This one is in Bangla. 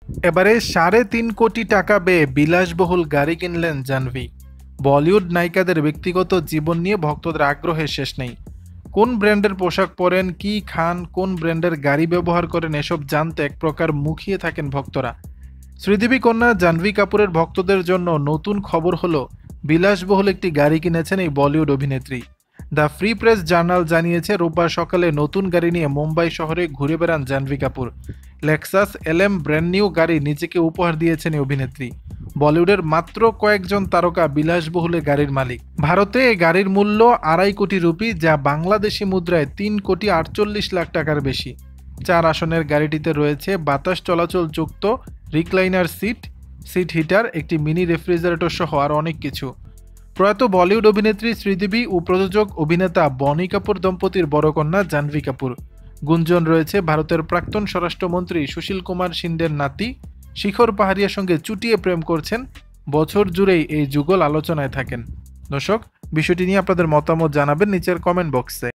এবারে ৩.৫ কোটি টাকা ব্যয়ে বিলাসবহুল গাড়ি কিনলেন জাহ্নবী। বলিউড নায়িকাদের ব্যক্তিগত জীবন নিয়ে ভক্তদের আগ্রহের শেষ নেই। কোন ব্র্যান্ডের পোশাক পরেন, কি খান, কোন ব্র্যান্ডের গাড়ি ব্যবহার করেন, এসব জানতে এক প্রকার মুখিয়ে থাকেন ভক্তরা। শ্রীদেবী কন্যা জাহ্নবী কাপুরের ভক্তদের জন্য নতুন খবর হলো, বিলাসবহুল একটি গাড়ি কিনেছেন এই বলিউড অভিনেত্রী। দ্য ফ্রি প্রেস জার্নাল জানিয়েছে, রোববার সকালে নতুন গাড়ি নিয়ে মুম্বাই শহরে ঘুরে বেড়ান জাহ্নবী কাপুর। লেক্সাস এলএম ব্র্যান্ড নিউ গাড়ি নিজেকে উপহার দিয়েছেন এই অভিনেত্রী। বলিউডের মাত্র কয়েকজন তারকা বিলাসবহুলে গাড়ির মালিক। ভারতে এই গাড়ির মূল্য ২.৫ কোটি রুপি, যা বাংলাদেশি মুদ্রায় ৩.৪৮ কোটি টাকার বেশি। ৪ আসনের গাড়িটিতে রয়েছে বাতাস চলাচল যুক্ত রিক্লাইনার সিট, সিট হিটার, একটি মিনি রেফ্রিজারেটর সহ আর অনেক কিছু। প্রয়াত বলিউড অভিনেত্রী শ্রীদেবী ও প্রযোজক অভিনেতা বনি কাপুর দম্পতির বড় কন্যা জাহ্নবী কাপুর। গুঞ্জন রয়েছে, ভারতের প্রাক্তন স্বরাষ্ট্রমন্ত্রী সুশীল কুমার শিন্ডের নাতি শিখর পাহাড়িয়ার সঙ্গে চুটিয়ে প্রেম করছেন। বছর জুড়েই এই যুগল আলোচনায় থাকেন। দর্শক, বিষয়টি নিয়ে আপনাদের মতামত জানাবেন নিচের কমেন্ট বক্সে।